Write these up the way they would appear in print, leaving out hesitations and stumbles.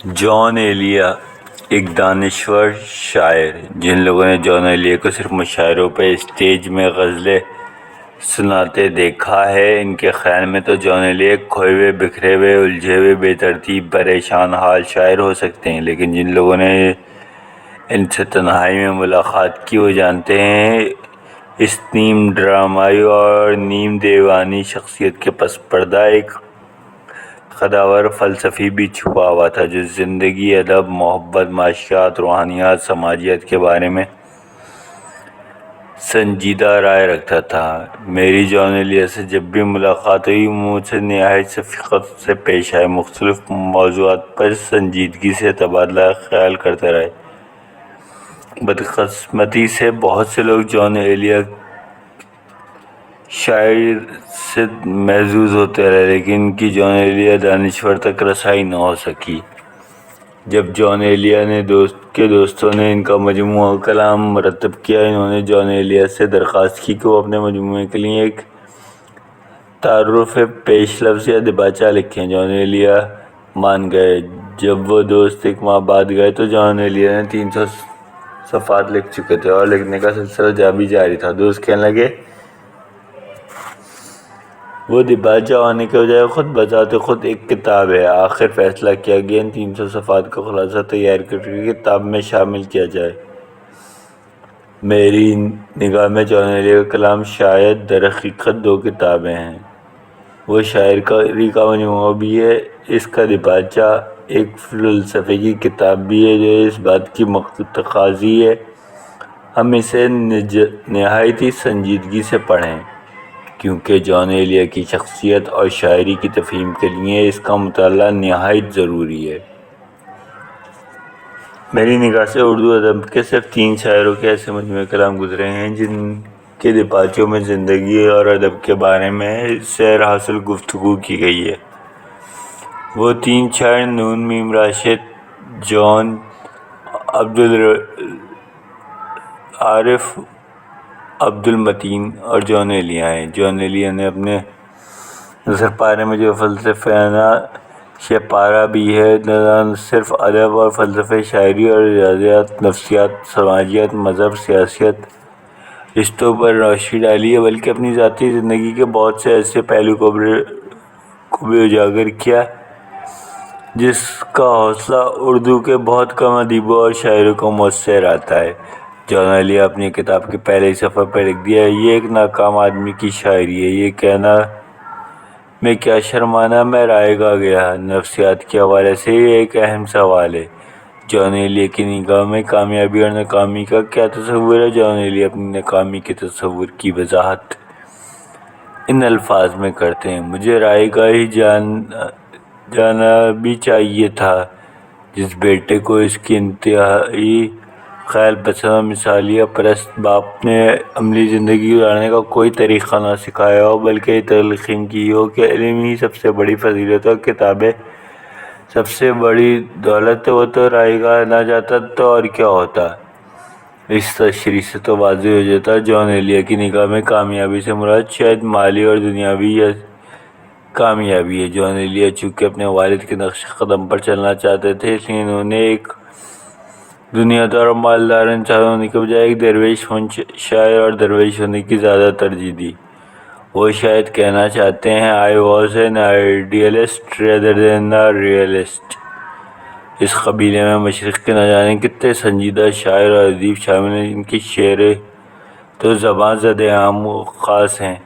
جان ایلیا ایک دانشور شاعر۔ جن لوگوں نے جان ایلیا کو صرف مشاعروں پہ اسٹیج میں غزلیں سناتے دیکھا ہے، ان کے خیال میں تو جان ایلیا ایک کھوئے ہوئے، بکھرے ہوئے، الجھے ہوئے، بے ترتیب، پریشان حال شاعر ہو سکتے ہیں۔ لیکن جن لوگوں نے ان سے تنہائی میں ملاقات کی، وہ جانتے ہیں اس نیم ڈرامائی اور نیم دیوانی شخصیت کے پس پردہ ایک قداور فلسفی بھی چھپا ہوا تھا، جو زندگی، ادب، محبت، معاشیات، روحانیات، سماجیات کے بارے میں سنجیدہ رائے رکھتا تھا۔ میری جان ایلیا سے جب بھی ملاقات ہوئی، وہ مجھ سے نہایت شفقت سے پیش آئے، مختلف موضوعات پر سنجیدگی سے تبادلہ خیال کرتے رہے۔ بدقسمتی سے بہت سے لوگ جان ایلیا شاعر سے محظوظ ہوتے رہے، لیکن ان کی جان ایلیا دانشور تک رسائی نہ ہو سکی۔ جب جان ایلیا کے دوستوں نے ان کا مجموعہ کلام مرتب کیا، انہوں نے جان ایلیا سے درخواست کی کہ وہ اپنے مجموعے کے لیے ایک تعارف پیش لفظ یا دیباچہ لکھیں۔ جان ایلیا مان گئے۔ جب وہ دوست ایک ماہ بعد گئے تو جان ایلیا 300 صفحات لکھ چکے تھے اور لکھنے کا سلسلہ بھی جاری تھا۔ دوست کہنے لگے، وہ دیباچہ ہونے کے بجائے خود بذات خود ایک کتاب ہے۔ آخر فیصلہ کیا گیا ان 300 صفحات کا خلاصہ تیار کر کے کتاب میں شامل کیا جائے۔ میری نگاہ میں جان ایلیا کا کلام شاید درحقیقت 2 کتابیں ہیں۔ وہ شاعری کا مجموعہ بھی ہے، اس کا دیباچہ ایک فلسفے کی کتاب بھی ہے جو اس بات کی تقاضی ہے ہم اسے نہایت ہی سنجیدگی سے پڑھیں، کیونکہ جان ایلیا کی شخصیت اور شاعری کی تفہیم کے لیے اس کا مطالعہ نہایت ضروری ہے۔ میری نگاہ سے اردو ادب کے صرف 3 شاعروں کے ایسے مجموعے کلام گزرے ہیں جن کے دیباچوں میں زندگی اور ادب کے بارے میں سیر حاصل گفتگو کی گئی ہے۔ وہ 3 شاعر نون میم راشد، جان عارف عبدالمتین اور جان ایلیا ہیں۔ جان ایلیا نے اپنے نثر پارے میں جو فلسفیانہ شہ پارہ بھی ہے، نہ صرف ادب اور فلسفے، شاعری اور ریاضیات، نفسیات، سماجیات، مذہب، سیاست، رشتوں پر روشنی ڈالی ہے، بلکہ اپنی ذاتی زندگی کے بہت سے ایسے پہلو کو بھی اجاگر کیا جس کا حوصلہ اردو کے بہت کم ادیبوں اور شاعروں کو میسر آتا ہے۔ جان ایلیا اپنی کتاب کے پہلے ہی صفحے پر لکھ دیا ہے، یہ ایک ناکام آدمی کی شاعری ہے، یہ کہنا میں کیا شرمانا، میں رائے گاہ گیا۔ نفسیات کے حوالے سے یہ ایک اہم سوال ہے۔ جان ایلیا کی نگاہ میں کامیابی اور ناکامی کا کیا تصور ہے؟ جان ایلیا اپنی ناکامی کے تصور کی وضاحت ان الفاظ میں کرتے ہیں: مجھے رائے گاہ ہی جانا بھی چاہیے تھا، جس بیٹے کو اس کی انتہائی خیال پسند اور مثالیہ پرست باپ نے عملی زندگی گزارنے کا کوئی طریقہ نہ سکھایا ہو، بلکہ یہ تلقین کی ہو کہ علم ہی سب سے بڑی فضیلت ہے اور کتابیں سب سے بڑی دولت ہے۔ وہ تو رائے گاہ نہ جاتا تو اور کیا ہوتا؟ اس تشریح سے تو واضح ہو جاتا جان ایلیا کی نگاہ میں کامیابی سے مراد شاید مالی اور دنیاوی کامیابی ہے۔ جان ایلیا چونکہ اپنے والد کے نقش قدم پر چلنا چاہتے تھے، اس لیے انہوں نے ایک دنیادار اور مالدار انسان ہونے کے بجائے ایک درویش شاعر اور درویش ہونے کی زیادہ ترجیح دی۔ وہ شاید کہنا چاہتے ہیں I was an idealist rather than a realist۔ اس قبیلے میں مشرق کے نہ جانے کتنے سنجیدہ شاعر اور ادیب شامل ہیں جن کی شعریں تو زباں زد عام و خاص ہیں،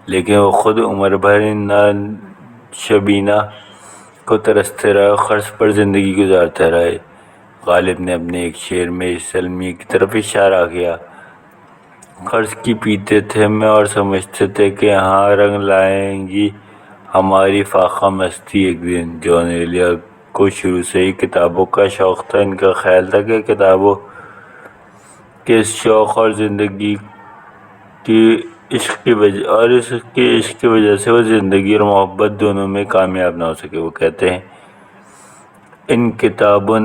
لیکن وہ خود عمر بھر ان ناشبینہ کو ترستے رہے اور قرض پر زندگی گزارتے رہے۔ غالب نے اپنے ایک شعر میں اس المیہ کی طرف اشارہ کیا: قرض کی پیتے تھے میں اور سمجھتے تھے کہ یہاں رنگ لائیں گی ہماری فاقہ مستی ایک دن۔ جان ایلیا کو شروع سے ہی کتابوں کا شوق تھا۔ ان کا خیال تھا کہ کتابوں کے اس شوق اور زندگی کی عشق کی وجہ سے وہ زندگی اور محبت دونوں میں کامیاب نہ ہو سکے۔ وہ کہتے ہیں، ان کتابوں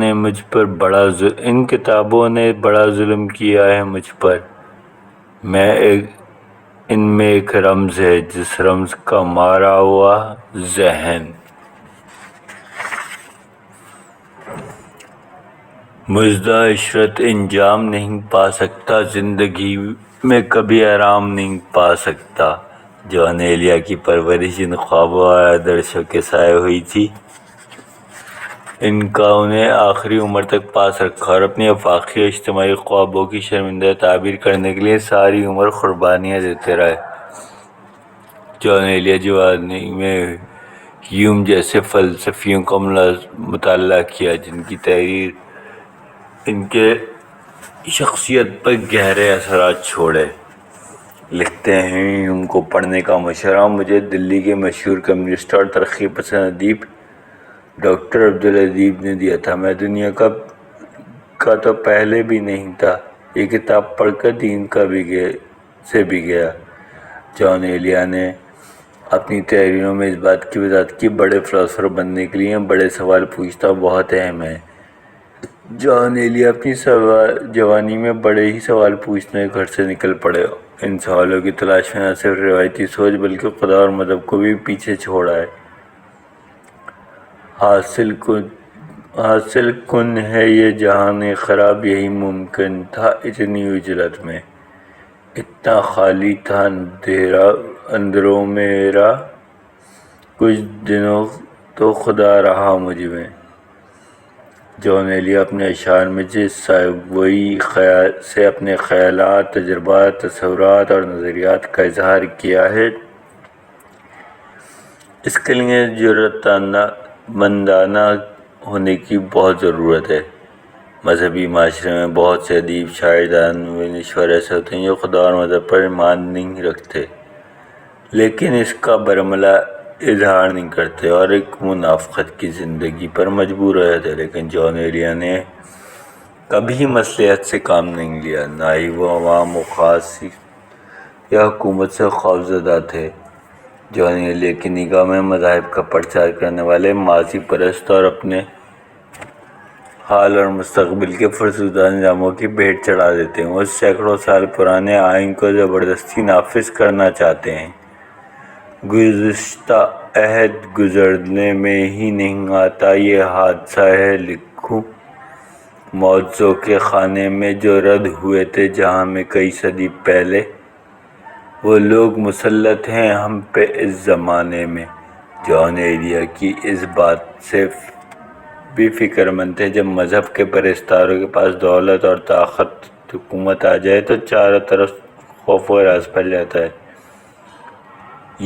نے بڑا ظلم کیا ہے مجھ پر، ان میں ایک رمز ہے جس رمز کا مارا ہوا ذہن مژدہ عشرت انجام نہیں پا سکتا، زندگی میں کبھی آرام نہیں پا سکتا۔ جان ایلیا کی پرورش ان خوابوں اور آدرشوں کے سائے ہوئی تھی۔ ان کا انہیں آخری عمر تک پاس رکھا اور اپنی آفاقی اور اجتماعی خوابوں کی شرمندہ تعبیر کرنے کے لیے ساری عمر قربانیاں دیتے رہے۔ جان ایلیا جوانی میں ہیوم جیسے فلسفیوں کا مطالعہ کیا جن کی تحریر ان کے شخصیت پر گہرے اثرات چھوڑے۔ لکھتے ہیں، ہیوم کو پڑھنے کا مشورہ مجھے دلی کے مشہور کمیونسٹ اور ترقی پسند ادیب ڈاکٹر عبدالادیب نے دیا تھا۔ میں دنیا کا تو پہلے بھی نہیں تھا، یہ کتاب پڑھ کر دین سے بھی گیا۔ جان ایلیا نے اپنی تحریروں میں اس بات کی وضاحت کی، بڑے فلاسفر بننے کے لیے بڑے سوال پوچھنا بہت اہم ہے۔ جان ایلیا اپنی جوانی میں بڑے ہی سوال پوچھنے گھر سے نکل پڑے۔ ان سوالوں کی تلاش میں نہ صرف روایتی سوچ بلکہ خدا اور مذہب کو بھی پیچھے چھوڑ آئے۔ حاصل کن ہے یہ جہان خراب، یہی ممکن تھا اتنی اجلت میں، اتنا خالی تھا اندروں میرا، کچھ دنوں تو خدا رہا مجھ میں۔ جان ایلیا اپنے اشعار میں جس سادگی سے اپنے خیالات، تجربات، تصورات اور نظریات کا اظہار کیا ہے، اس کے لیے جرأت مندانہ ہونے کی بہت ضرورت ہے۔ مذہبی معاشرے میں بہت سے ادیب، شاعر، دانشور ایسے ہوتے ہیں جو خدا اور مذہب پر ایمان نہیں رکھتے، لیکن اس کا برملا اظہار نہیں کرتے اور ایک منافقت کی زندگی پر مجبور ہو جاتے۔ لیکن جان ایلیا نے کبھی مصلحت سے کام نہیں لیا، نہ ہی وہ عوام و خاص یا حکومت سے خوفزدہ تھے۔ جان ایلیا کی نگاہ میں مذاہب کا پرچار کرنے والے ماضی پرست اور اپنے حال اور مستقبل کے فرسودہ نظاموں کی بھیٹ چڑھا دیتے ہیں۔ وہ سینکڑوں سال پرانے آئین کو زبردستی نافذ کرنا چاہتے ہیں۔ گزشتہ عہد گزرنے میں ہی نہیں آتا، یہ حادثہ ہے لکھوں معجزوں کے خانے میں جو رد ہوئے تھے جہاں میں کئی صدی پہلے۔ وہ لوگ مسلط ہیں ہم پہ اس زمانے میں۔ جان ایلیا کی اس بات سے بھی فکر مند تھے، جب مذہب کے پرستاروں کے پاس دولت اور طاقت حکومت آ جائے تو چاروں طرف خوف و ہراس پھیل جاتا ہے۔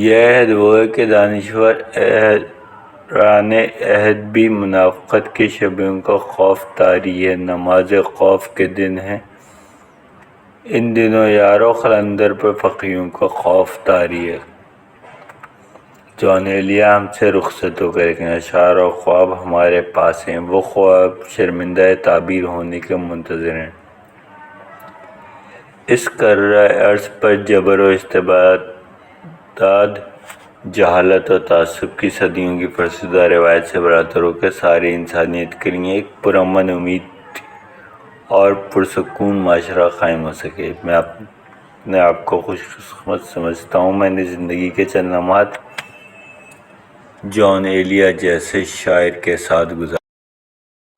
یہ عہد وہ ہے کہ دانشور اہران عہد بھی منافقت کے شبیہوں کا خوف طاری ہے۔ نماز خوف کے دن ہیں ان دنوں یارو، قلندر پہ فقیہوں کا خوف طاری ہے۔ جان ایلیا ہم سے رخصت ہو گئے، لیکن اشعار اور خواب ہمارے پاس ہیں، وہ خواب شرمندہ تعبیر ہونے کے منتظر ہیں۔ اس کرۂ ارض پر جبر و استبداد، جہالت و تعصب کی صدیوں کی فرسودہ روایت سے براتر ہو کر ساری انسانیت کے لیے ایک پرامن، امید اور پرسکون معاشرہ قائم ہو سکے۔ میں اپنے آپ کو خوش قسمت سمجھتا ہوں، میں نے زندگی کے چند لمحات جان ایلیا جیسے شاعر کے ساتھ گزارے۔